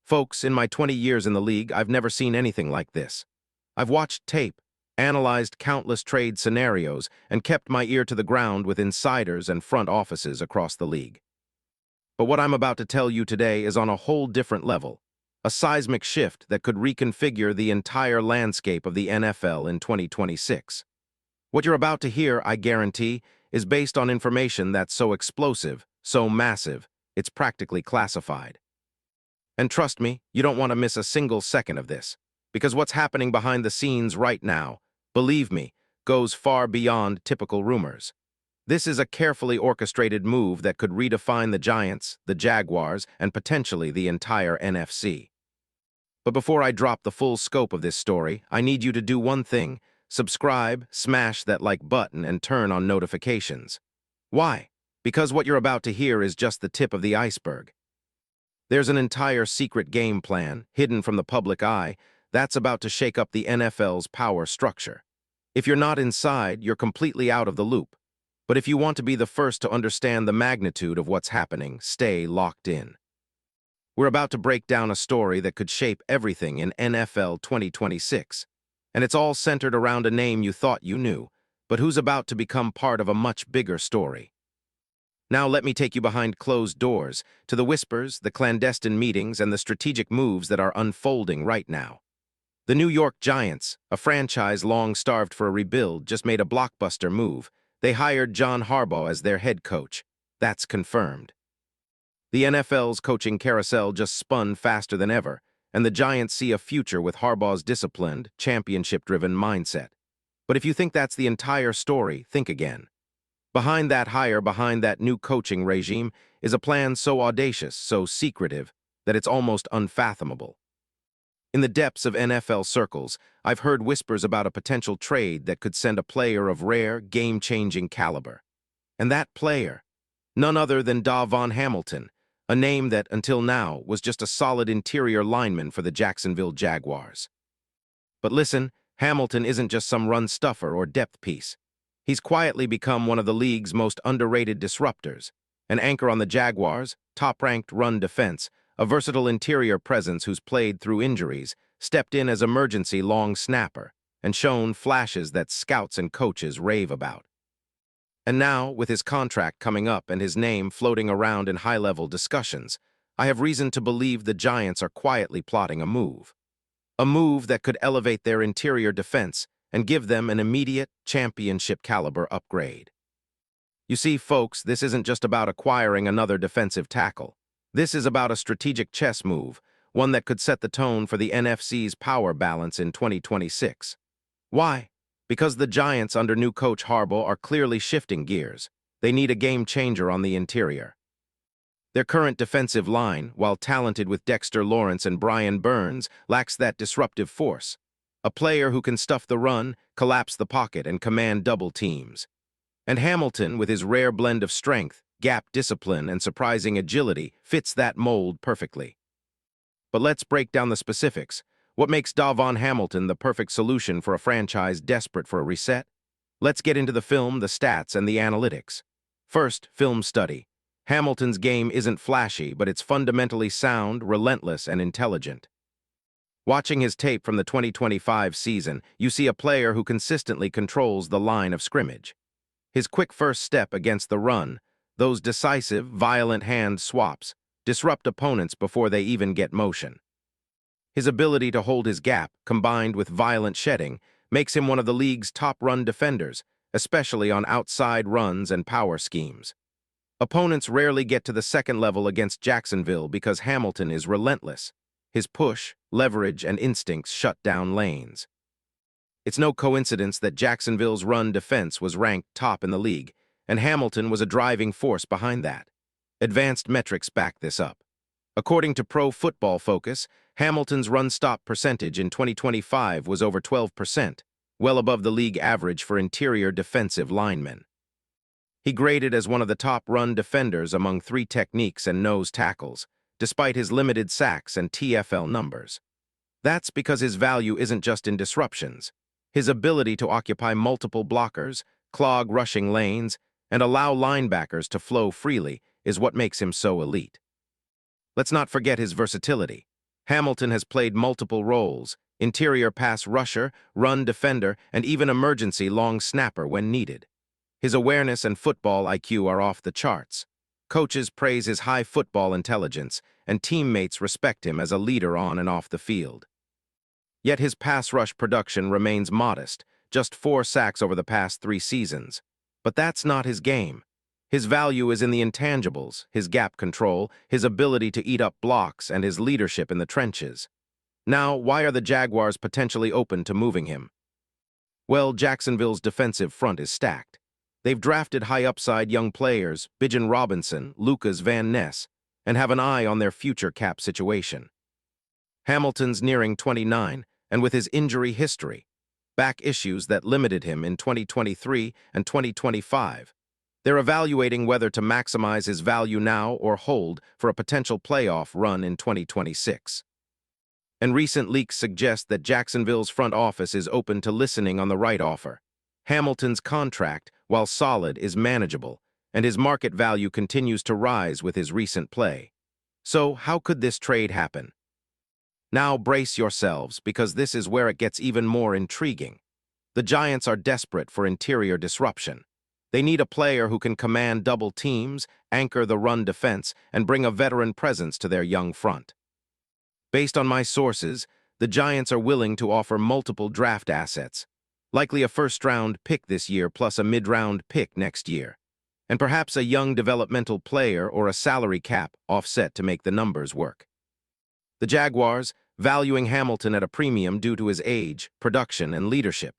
Folks, in my 20 years in the league, I've never seen anything like this. I've watched tape, analyzed countless trade scenarios, and kept my ear to the ground with insiders and front offices across the league. But what I'm about to tell you today is on a whole different level, a seismic shift that could reconfigure the entire landscape of the NFL in 2026. What you're about to hear, I guarantee, is based on information that's so explosive, so massive, it's practically classified. And trust me, you don't want to miss a single second of this, because what's happening behind the scenes right now, believe me, goes far beyond typical rumors. This is a carefully orchestrated move that could redefine the Giants, the Jaguars, and potentially the entire NFC. But before I drop the full scope of this story, I need you to do one thing: subscribe, smash that like button, and turn on notifications. Why? Because what you're about to hear is just the tip of the iceberg. There's an entire secret game plan, hidden from the public eye, that's about to shake up the NFL's power structure. If you're not inside, you're completely out of the loop. But if you want to be the first to understand the magnitude of what's happening, stay locked in. We're about to break down a story that could shape everything in NFL 2026. And it's all centered around a name you thought you knew, but who's about to become part of a much bigger story. Now let me take you behind closed doors, to the whispers, the clandestine meetings, and the strategic moves that are unfolding right now. The New York Giants, a franchise long starved for a rebuild, just made a blockbuster move. They hired John Harbaugh as their head coach. That's confirmed. The NFL's coaching carousel just spun faster than ever, and the Giants see a future with Harbaugh's disciplined, championship-driven mindset. But if you think that's the entire story, think again. Behind that hire, behind that new coaching regime, is a plan so audacious, so secretive, that it's almost unfathomable. In the depths of NFL circles, I've heard whispers about a potential trade that could send a player of rare, game-changing caliber. And that player, none other than Davon Hamilton, a name that, until now, was just a solid interior lineman for the Jacksonville Jaguars. But listen, Hamilton isn't just some run-stuffer or depth piece. He's quietly become one of the league's most underrated disruptors, an anchor on the Jaguars, top-ranked run defense, a versatile interior presence who's played through injuries, stepped in as emergency long snapper, and shown flashes that scouts and coaches rave about. And now, with his contract coming up and his name floating around in high-level discussions, I have reason to believe the Giants are quietly plotting a move. A move that could elevate their interior defense and give them an immediate championship-caliber upgrade. You see, folks, this isn't just about acquiring another defensive tackle. This is about a strategic chess move, one that could set the tone for the NFC's power balance in 2026. Why? Because the Giants under new coach Harbaugh are clearly shifting gears. They need a game-changer on the interior. Their current defensive line, while talented with Dexter Lawrence and Brian Burns, lacks that disruptive force. A player who can stuff the run, collapse the pocket, and command double teams. And Hamilton, with his rare blend of strength, gap discipline, and surprising agility, fits that mold perfectly. But let's break down the specifics. What makes Davon Hamilton the perfect solution for a franchise desperate for a reset? Let's get into the film, the stats, and the analytics. First, film study. Hamilton's game isn't flashy, but it's fundamentally sound, relentless, and intelligent. Watching his tape from the 2025 season, you see a player who consistently controls the line of scrimmage. His quick first step against the run, those decisive, violent hand swaps, disrupt opponents before they even get motion. His ability to hold his gap, combined with violent shedding, makes him one of the league's top run defenders, especially on outside runs and power schemes. Opponents rarely get to the second level against Jacksonville because Hamilton is relentless. His push, leverage, and instincts shut down lanes. It's no coincidence that Jacksonville's run defense was ranked top in the league, and Hamilton was a driving force behind that. Advanced metrics back this up. According to Pro Football Focus, Hamilton's run-stop percentage in 2025 was over 12%, well above the league average for interior defensive linemen. He graded as one of the top run defenders among 3 techniques and nose tackles, despite his limited sacks and TFL numbers. That's because his value isn't just in disruptions. His ability to occupy multiple blockers, clog rushing lanes, and allow linebackers to flow freely is what makes him so elite. Let's not forget his versatility. Hamilton has played multiple roles: interior pass rusher, run defender, and even emergency long snapper when needed. His awareness and football IQ are off the charts. Coaches praise his high football intelligence, and teammates respect him as a leader on and off the field. Yet his pass rush production remains modest, just 4 sacks over the past 3 seasons. But that's not his game. His value is in the intangibles, his gap control, his ability to eat up blocks, and his leadership in the trenches. Now, why are the Jaguars potentially open to moving him? Well, Jacksonville's defensive front is stacked. They've drafted high-upside young players, Bijan Robinson, Lucas Van Ness, and have an eye on their future cap situation. Hamilton's nearing 29, and with his injury history, back issues that limited him in 2023 and 2025, they're evaluating whether to maximize his value now or hold for a potential playoff run in 2026. And recent leaks suggest that Jacksonville's front office is open to listening on the right offer. Hamilton's contract, while solid, is manageable, and his market value continues to rise with his recent play. So, how could this trade happen? Now brace yourselves, because this is where it gets even more intriguing. The Giants are desperate for interior disruption. They need a player who can command double teams, anchor the run defense, and bring a veteran presence to their young front. Based on my sources, the Giants are willing to offer multiple draft assets, likely a first-round pick this year plus a mid-round pick next year, and perhaps a young developmental player or a salary cap offset to make the numbers work. The Jaguars, valuing Hamilton at a premium due to his age, production, and leadership,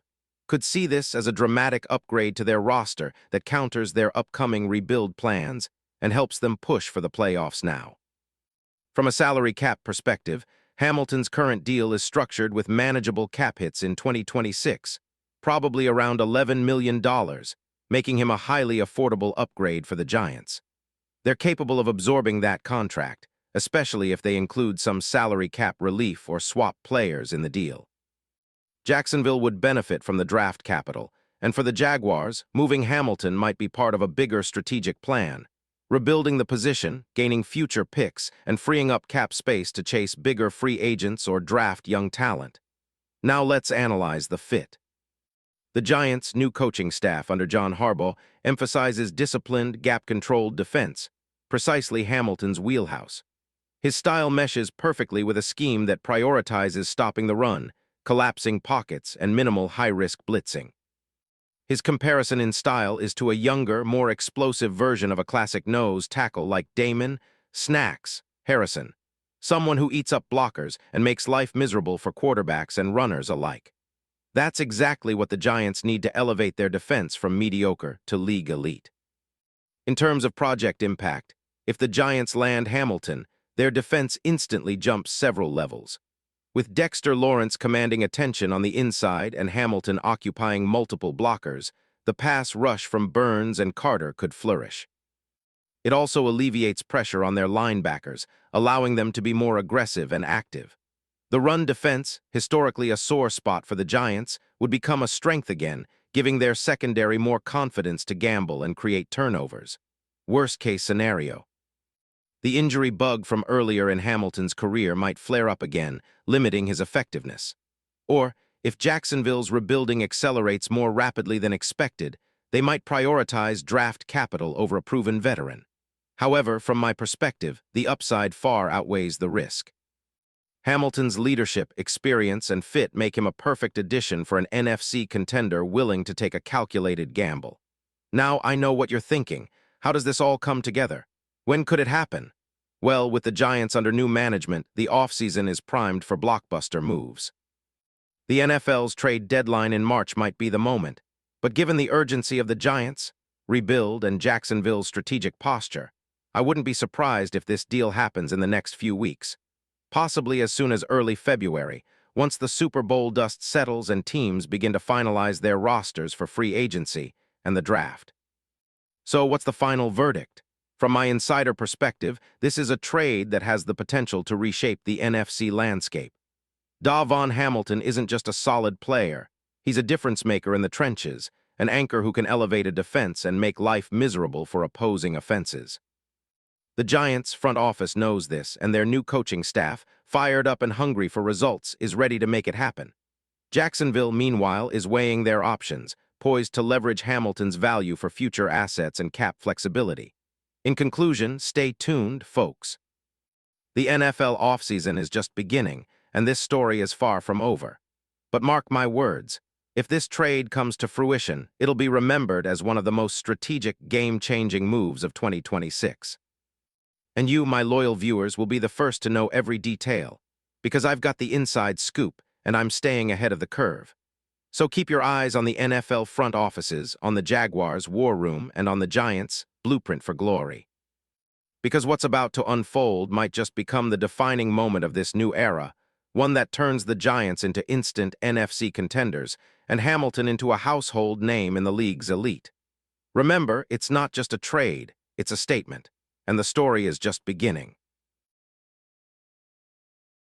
could see this as a dramatic upgrade to their roster that counters their upcoming rebuild plans and helps them push for the playoffs now. From a salary cap perspective, Hamilton's current deal is structured with manageable cap hits in 2026, probably around $11 million, making him a highly affordable upgrade for the Giants. They're capable of absorbing that contract, especially if they include some salary cap relief or swap players in the deal. Jacksonville would benefit from the draft capital, and for the Jaguars, moving Hamilton might be part of a bigger strategic plan, rebuilding the position, gaining future picks, and freeing up cap space to chase bigger free agents or draft young talent. Now let's analyze the fit. The Giants' new coaching staff under John Harbaugh emphasizes disciplined, gap-controlled defense, precisely Hamilton's wheelhouse. His style meshes perfectly with a scheme that prioritizes stopping the run, collapsing pockets, and minimal high-risk blitzing. His comparison in style is to a younger, more explosive version of a classic nose tackle like Damon Snacks Harrison, someone who eats up blockers and makes life miserable for quarterbacks and runners alike. That's exactly what the Giants need to elevate their defense from mediocre to league elite. In terms of project impact, if the Giants land Hamilton, their defense instantly jumps several levels. With Dexter Lawrence commanding attention on the inside and Hamilton occupying multiple blockers, the pass rush from Burns and Carter could flourish. It also alleviates pressure on their linebackers, allowing them to be more aggressive and active. The run defense, historically a sore spot for the Giants, would become a strength again, giving their secondary more confidence to gamble and create turnovers. Worst-case scenario. The injury bug from earlier in Hamilton's career might flare up again, limiting his effectiveness. Or, if Jacksonville's rebuilding accelerates more rapidly than expected, they might prioritize draft capital over a proven veteran. However, from my perspective, the upside far outweighs the risk. Hamilton's leadership, experience, and fit make him a perfect addition for an NFC contender willing to take a calculated gamble. Now I know what you're thinking. How does this all come together? When could it happen? Well, with the Giants under new management, the offseason is primed for blockbuster moves. The NFL's trade deadline in March might be the moment, but given the urgency of the Giants, rebuild, and Jacksonville's strategic posture, I wouldn't be surprised if this deal happens in the next few weeks, possibly as soon as early February, once the Super Bowl dust settles and teams begin to finalize their rosters for free agency and the draft. So what's the final verdict? From my insider perspective, this is a trade that has the potential to reshape the NFC landscape. Davon Hamilton isn't just a solid player. He's a difference maker in the trenches, an anchor who can elevate a defense and make life miserable for opposing offenses. The Giants' front office knows this, and their new coaching staff, fired up and hungry for results, is ready to make it happen. Jacksonville, meanwhile, is weighing their options, poised to leverage Hamilton's value for future assets and cap flexibility. In conclusion, stay tuned, folks. The NFL offseason is just beginning, and this story is far from over. But mark my words, if this trade comes to fruition, it'll be remembered as one of the most strategic, game-changing moves of 2026. And you, my loyal viewers, will be the first to know every detail, because I've got the inside scoop, and I'm staying ahead of the curve. So keep your eyes on the NFL front offices, on the Jaguars' war room, and on the Giants' blueprint for glory. Because what's about to unfold might just become the defining moment of this new era, one that turns the Giants into instant NFC contenders and Hamilton into a household name in the league's elite. Remember, it's not just a trade, it's a statement, and the story is just beginning.